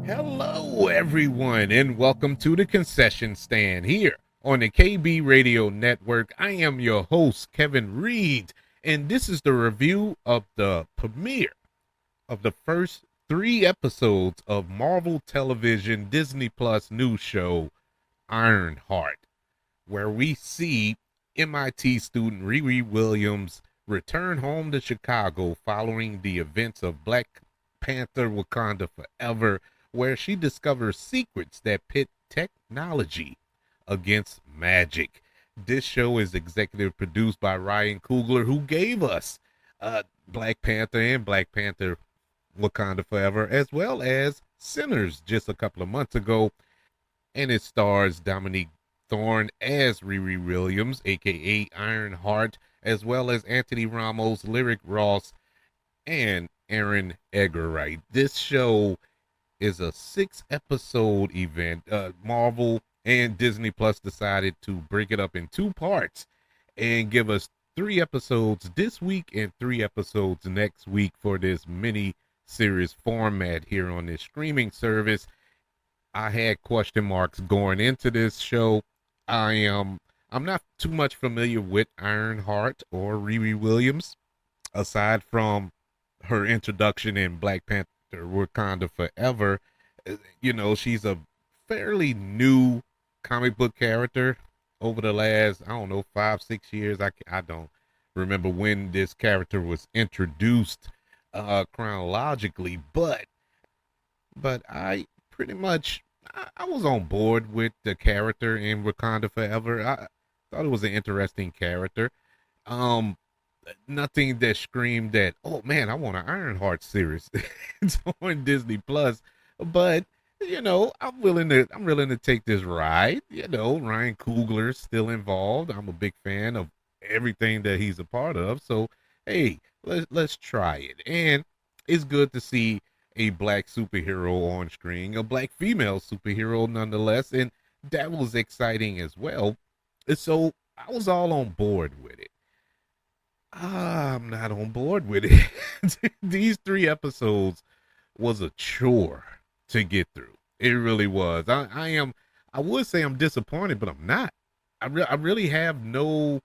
Hello, everyone, and welcome to the concession stand here on the KB Radio Network. I am your host, Kevin Reed, and this is the review of the premiere of the first 3 episodes of Marvel Television Disney Plus news show Ironheart, where we see MIT student Riri Williams return home to Chicago following the events of Black Panther Wakanda Forever, where she discovers secrets that pit technology against magic. This show is executive produced by Ryan Coogler, who gave us Black Panther and Black Panther Wakanda Forever, as well as Sinners just a couple of months ago. And it stars Dominique Thorne as Riri Williams, aka Ironheart, as well as Anthony Ramos, Lyric Ross, and Alden Ehrenreich. This show is a 6 episode event. Marvel and Disney Plus decided to break it up in 2 parts and give us 3 episodes this week and 3 episodes next week for this mini series format here on this streaming service. I had question marks going into this show. I'm not too much familiar with Ironheart or Riri Williams, aside from her introduction in Black Panther Wakanda Forever. You know, she's a fairly new comic book character over the last, I don't know, 5-6 years. I don't remember when this character was introduced chronologically, but I pretty much I was on board with the character in Wakanda Forever. I thought it was an interesting character. Um, Nothing that screamed that, oh man, I want an Ironheart series. It's on Disney Plus, but I'm willing to take this ride. Ryan Coogler's still involved. I'm a big fan of everything that he's a part of. So hey, let's try it. And it's good to see a black superhero on screen, a black female superhero nonetheless, and that was exciting as well. And so I was all on board with it. I'm not on board with it. These 3 episodes was a chore to get through. It really was. I would say I'm disappointed, but I'm not. I really have no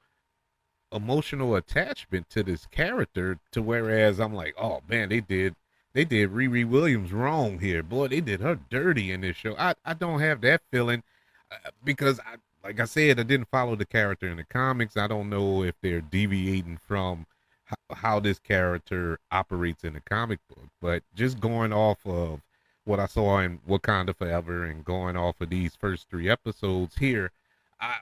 emotional attachment to this character, to whereas I'm like, oh man, they did Riri Williams wrong here. Boy, they did her dirty in this show. I don't have that feeling because like I said, I didn't follow the character in the comics. I don't know if they're deviating from how this character operates in the comic book, but just going off of what I saw in Wakanda Forever and going off of these first 3 episodes here, I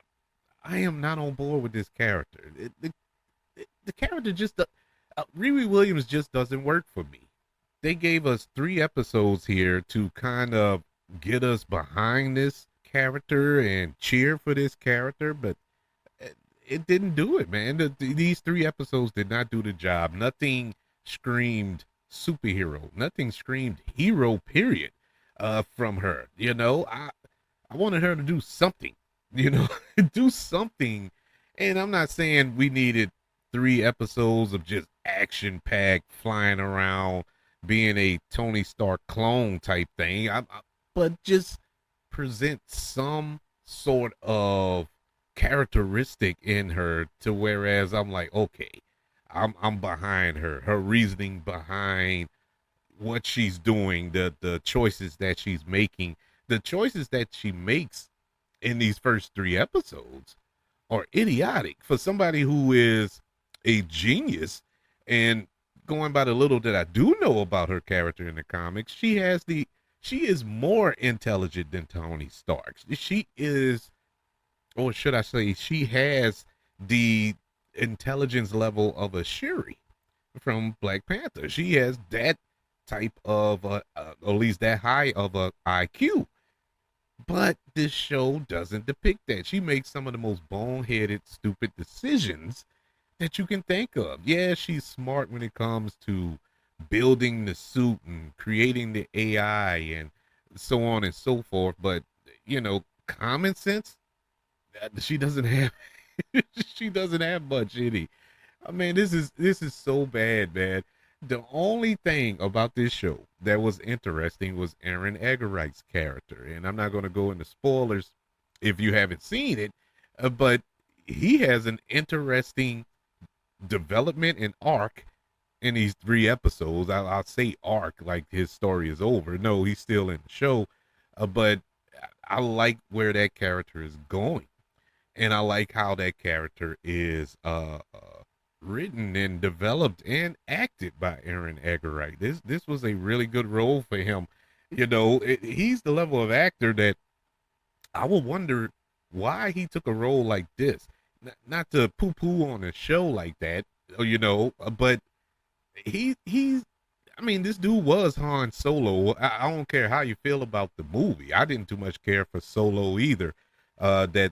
I am not on board with this character. The character just Riri Williams just doesn't work for me. They gave us 3 episodes here to kind of get us behind this character and cheer for this character, but it didn't do it, man. These 3 episodes did not do the job. Nothing screamed superhero. Nothing screamed hero. Period. From her, I wanted her to do something, you know, do something. And I'm not saying we needed 3 episodes of just action packed flying around, being a Tony Stark clone type thing. But just present some sort of characteristic in her to whereas I'm like, okay, I'm behind her. Her reasoning behind what she's doing, the choices that she's making, the choices that she makes in these first 3 episodes are idiotic for somebody who is a genius. And going by the little that I do know about her character in the comics, she is more intelligent than Tony Stark. She is, or should I say, she has the intelligence level of a Shuri from Black Panther. She has that type of, at least that high of a IQ. But this show doesn't depict that. She makes some of the most boneheaded, stupid decisions that you can think of. Yeah, she's smart when it comes to building the suit and creating the AI and so on and so forth. But, common sense, she doesn't have. She doesn't have much in it. I mean, this is so bad, man. The only thing about this show that was interesting was Aaron Eggerich's character. And I'm not going to go into spoilers if you haven't seen it, but he has an interesting development and arc in these 3 episodes. I'll say arc like his story is over. No, he's still in the show, but I like where that character is going, and I like how that character is written and developed and acted by Aaron Eggeright. This was a really good role for him. He's the level of actor that I will wonder why he took a role like this. Not to poo-poo on a show like that, but he's. I mean, this dude was Han Solo. I don't care how you feel about the movie. I didn't too much care for Solo either, that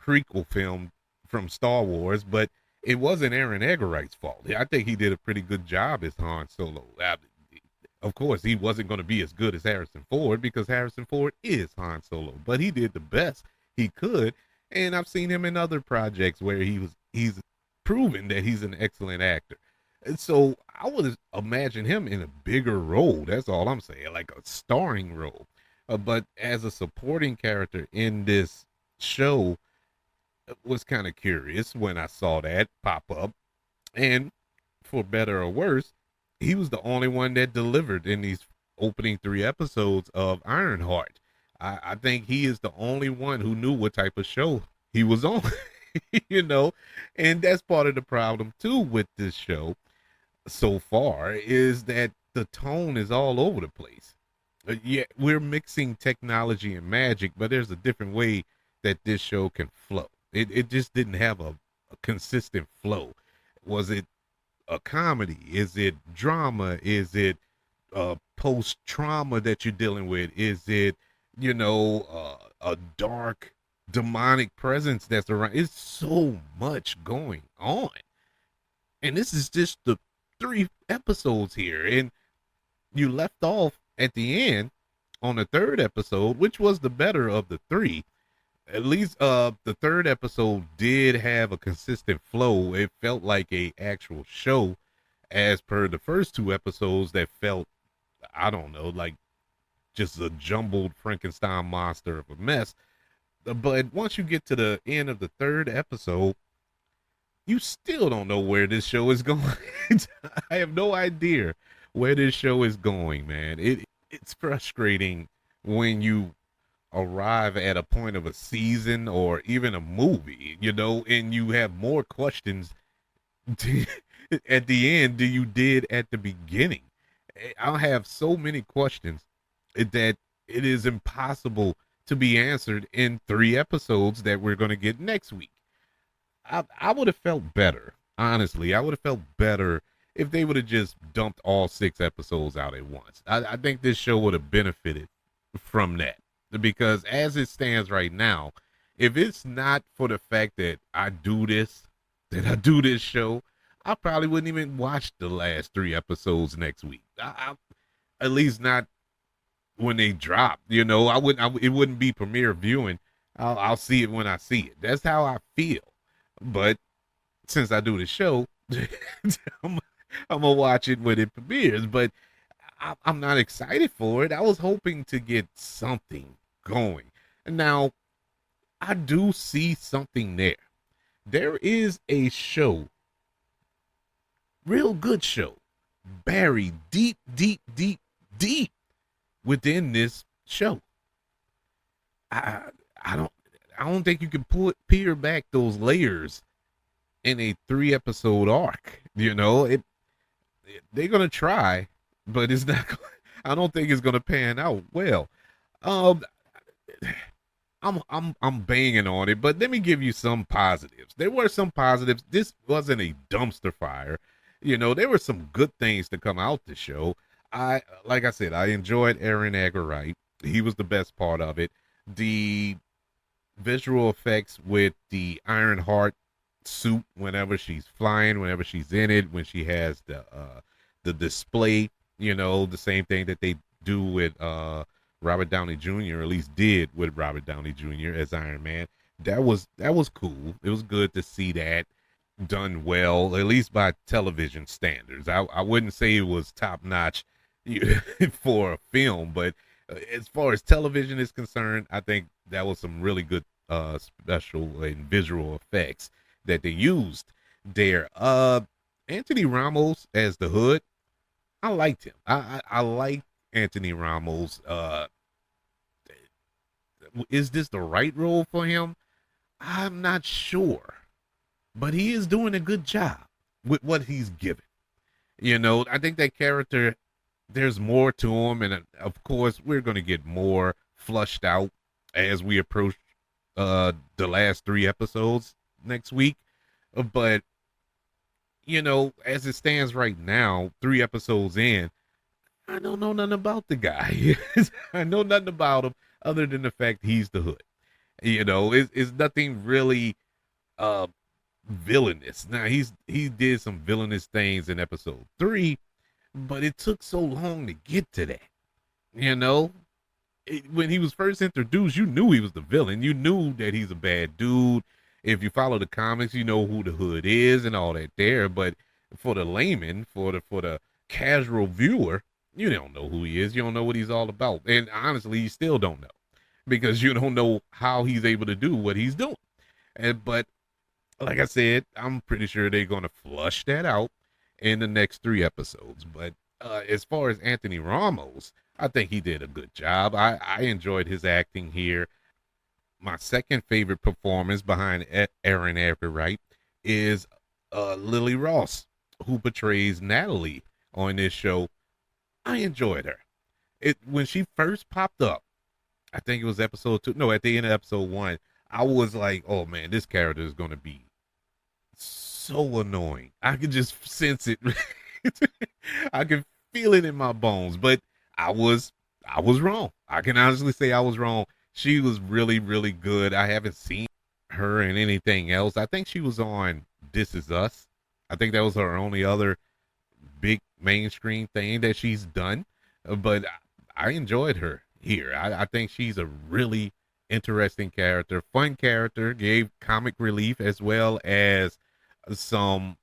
prequel film from Star Wars, but it wasn't Aaron Eggeright's fault. I think he did a pretty good job as Han Solo. Of course, he wasn't going to be as good as Harrison Ford because Harrison Ford is Han Solo, but he did the best he could. And I've seen him in other projects where he's proven that he's an excellent actor. And so I would imagine him in a bigger role. That's all I'm saying, like a starring role. But as a supporting character in this show, it was kind of curious when I saw that pop up. And for better or worse, he was the only one that delivered in these opening 3 episodes of Ironheart. I think he is the only one who knew what type of show he was on, and that's part of the problem too with this show so far is that the tone is all over the place. Yeah, we're mixing technology and magic, but there's a different way that this show can flow. It just didn't have a consistent flow. Was it a comedy? Is it drama? Is it post trauma that you're dealing with? Is it a dark demonic presence that's around? It's so much going on, and this is just the 3 episodes here, and you left off at the end on the 3rd episode, which was the better of the 3. At least the 3rd episode did have a consistent flow. It felt like a actual show, as per the first 2 episodes that felt, I don't know, like just a jumbled Frankenstein monster of a mess. But once you get to the end of the 3rd episode, you still don't know where this show is going. I have no idea where this show is going, man. It's frustrating when you arrive at a point of a season or even a movie, and you have more questions at the end than you did at the beginning. I'll have so many questions that it is impossible to be answered in 3 episodes that we're going to get next week. I would have felt better, honestly. I would have felt better if they would have just dumped all 6 episodes out at once. I think this show would have benefited from that, because as it stands right now, if it's not for the fact that I do this show, I probably wouldn't even watch the last 3 episodes next week. At least not when they drop. I wouldn't. It wouldn't be premiere viewing. I'll see it when I see it. That's how I feel. But since I do the show, I'm gonna watch it when it premieres. But I'm not excited for it. I was hoping to get something going. Now, I do see something there. There is a show, real good show, buried deep, deep, deep, deep within this show. I don't think you can peel back those layers in a 3 episode arc. They're gonna try, but it's not. I don't think it's gonna pan out well. I'm banging on it, but let me give you some positives. There were some positives. This wasn't a dumpster fire. There were some good things to come out the show. Like I said, I enjoyed Aaron Eggeright. He was the best part of it. The visual effects with the Ironheart suit whenever she's flying, whenever she's in it, when she has the display, the same thing that they do with Robert Downey Jr., or at least did with Robert Downey Jr. as Iron Man. That was cool. It was good to see that done well, at least by television standards. I wouldn't say it was top notch for a film. But as far as television is concerned, I think that was some really good special and visual effects that they used there. Anthony Ramos as the Hood, I liked him. I liked Anthony Ramos. Is this the right role for him? I'm not sure, but he is doing a good job with what he's given. I think that character, there's more to him, and of course, we're going to get more flushed out as we approach the last 3 episodes next week. But as it stands right now, 3 episodes in, I don't know nothing about the guy. I know nothing about him other than the fact he's the Hood. It's nothing really uh villainous. Now he did some villainous things in episode 3, but it took so long to get to that. You know, when he was first introduced, you knew he was the villain. You knew that he's a bad dude. If you follow the comics, you know who the Hood is and all that there. But for the layman, for the casual viewer, you don't know who he is. You don't know what he's all about. And honestly, you still don't know because you don't know how he's able to do what he's doing. But like I said, I'm pretty sure they're going to flush that out in the next 3 episodes. But as far as Anthony Ramos, I think he did a good job. I enjoyed his acting here. My second favorite performance behind Aaron Everett is Lily Ross, who portrays Natalie on this show. I enjoyed her. When she first popped up, I think it was episode 2. No, at the end of episode 1, I was like, oh man, this character is going to be so annoying. I could just sense it. I can feel it in my bones. But I was wrong. I can honestly say I was wrong. She was really, really good. I haven't seen her in anything else. I think she was on This Is Us. I think that was her only other big mainstream thing that she's done. But I enjoyed her here. I think she's a really interesting character, fun character, gave comic relief as well as some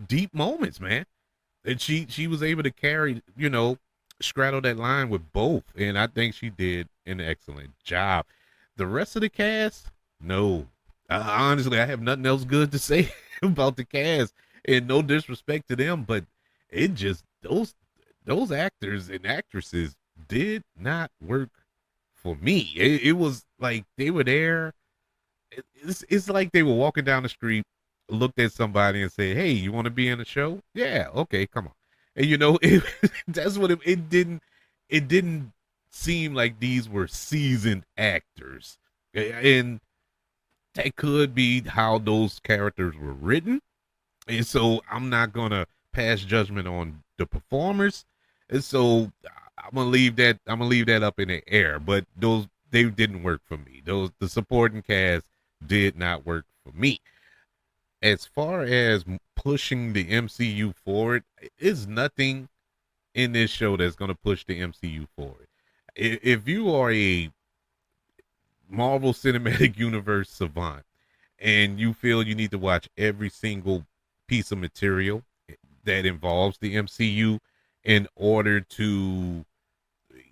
deep moments, man. And she was able to carry, straddle that line with both, and I think she did an excellent job. The rest of the cast, no, honestly, I have nothing else good to say about the cast, and no disrespect to them, but it just those actors and actresses did not work for me. It was like they were there. It's like they were walking down the street, looked at somebody and said, "Hey, you want to be in a show? Yeah, okay, come on." And that's what it didn't. It didn't seem like these were seasoned actors, and that could be how those characters were written. And so I'm not gonna pass judgment on the performers. And so I'm gonna leave that. I'm gonna leave that up in the air. But they didn't work for me. The supporting cast did not work for me. As far as pushing the MCU forward, is nothing in this show that's going to push the MCU forward. If you are a Marvel Cinematic Universe savant and you feel you need to watch every single piece of material that involves the MCU in order to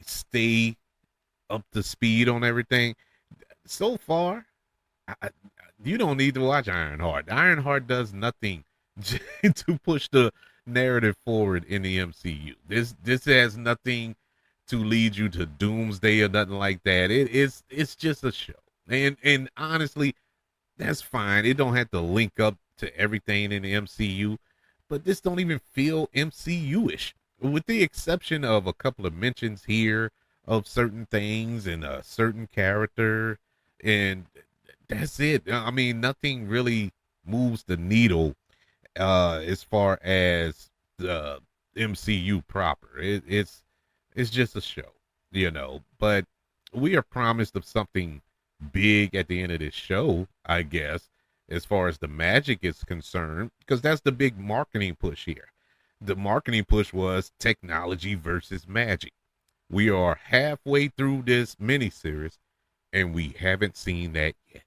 stay up to speed on everything, so far, you don't need to watch Ironheart. Ironheart does nothing to push the narrative forward in the MCU. This has nothing to lead you to doomsday or nothing like that. It's just a show. And honestly, that's fine. It don't have to link up to everything in the MCU, but this don't even feel MCU-ish. With the exception of a couple of mentions here of certain things and a certain character, and that's it. I mean, nothing really moves the needle as far as the MCU proper. It's just a show. But we are promised of something big at the end of this show, I guess, as far as the magic is concerned, because that's the big marketing push here. The marketing push was technology versus magic. We are halfway through this miniseries, and we haven't seen that yet.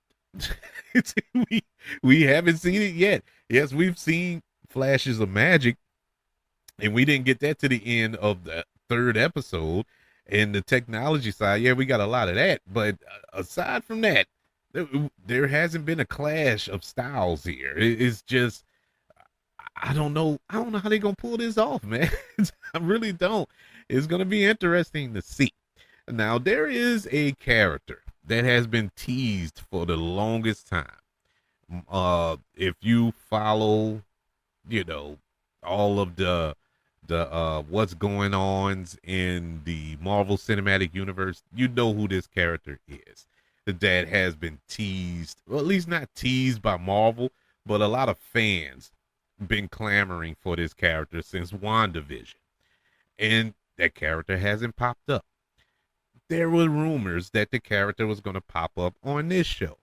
we haven't seen it yet. Yes, we've seen flashes of magic And we didn't get that to the end of the third episode. And the technology side, yeah, we got a lot of that. But aside from that, there hasn't been a clash of styles here. It's just I don't know. I don't know how they're gonna pull this off, man. I really don't. It's gonna be interesting to see. Now there is a character that has been teased for the longest time. If you follow, you know, all of the what's going on in the Marvel Cinematic Universe, you know who this character is. That has been teased, well, at least not teased by Marvel, but a lot of fans been clamoring for this character since WandaVision. And that character hasn't popped up. There were rumors that the character was going to pop up on this show.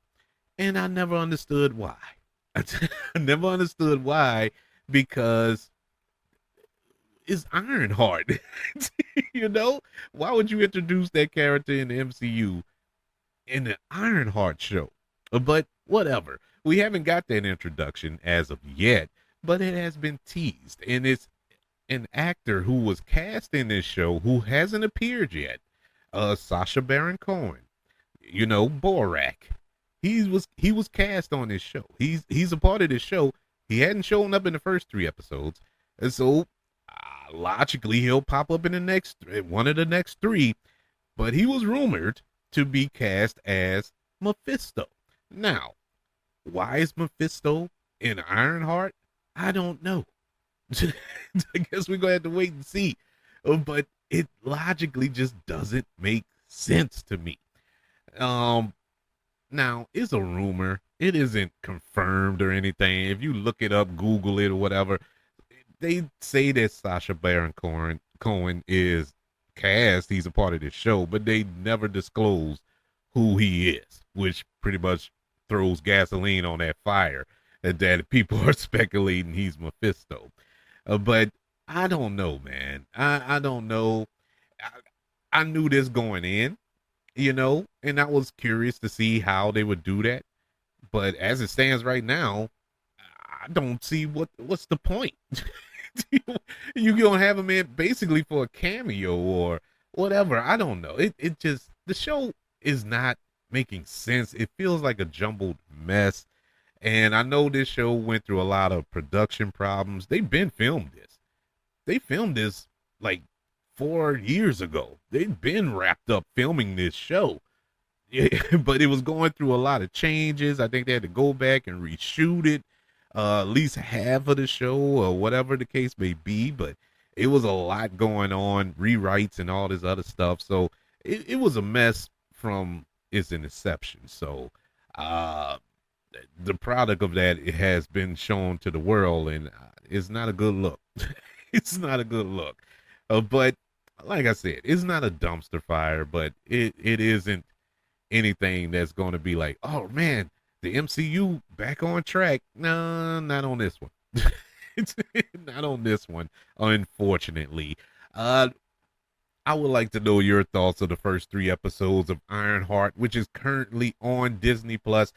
And I never understood why. I never understood why, because it's Ironheart. You know? Why would you introduce that character in the MCU in the Ironheart show? But whatever. We haven't got that introduction as of yet, but it has been teased. And it's an actor who was cast in this show who hasn't appeared yet. Sacha Baron Cohen. You know, Borak. He was cast on this show. He's a part of this show. He hadn't shown up in the first 3 episodes. And so logically he'll pop up in the next one of the next 3, but he was rumored to be cast as Mephisto. Now, why is Mephisto in Ironheart? I don't know. I guess we're gonna have to wait and see. But it logically just doesn't make sense to me. Now it's a rumor. It isn't confirmed or anything. If you look it up, Google it or whatever, they say that Sacha Baron Cohen is cast. He's a part of this show, but they never disclose who he is, which pretty much throws gasoline on that fire that people are speculating he's Mephisto. But I don't know, man. I don't know. I knew this going in, you know, and I was curious to see how they would do that. But as it stands right now, I don't see what's the point. You gonna have him in basically for a cameo or whatever. I don't know. It just, the show is not making sense. It feels like a jumbled mess. And I know this show went through a lot of production problems. They've been filmed this. They filmed this like 4 years ago. They've been wrapped up filming this show. Yeah, but it was going through a lot of changes. I think they had to go back and reshoot it, at least half of the show or whatever the case may be. But it was a lot going on, rewrites and all this other stuff. So it was a mess from its inception. So the product of that, it has been shown to the world, and it's not a good look. It's not a good look. But like I said, it's not a dumpster fire, but it isn't anything that's going to be like, oh man, the MCU back on track. No, not on this one. It's not on this one, unfortunately. I would like to know your thoughts of the first 3 episodes of Ironheart, which is currently on Disney Plus.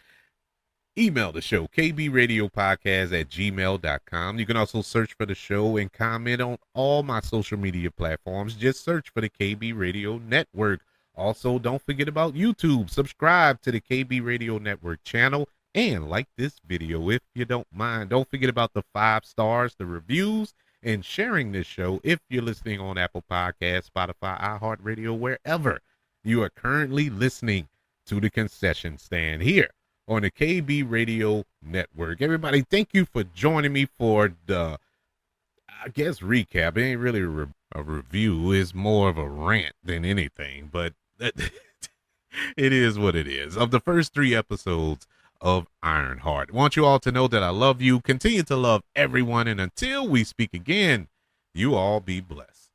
Email the show, kbradiopodcast@gmail.com. You can also search for the show and comment on all my social media platforms. Just search for the KB Radio Network. Also, don't forget about YouTube. Subscribe to the KB Radio Network channel and like this video if you don't mind. Don't forget about the 5 stars, the reviews, and sharing this show if you're listening on Apple Podcasts, Spotify, iHeartRadio, wherever you are currently listening to the concession stand here on the KB Radio Network. Everybody, thank you for joining me for the, I guess, recap. It ain't really a review. It's more of a rant than anything, but it is what it is. Of the first 3 episodes of Ironheart. I want you all to know that I love you. Continue to love everyone. And until we speak again, you all be blessed.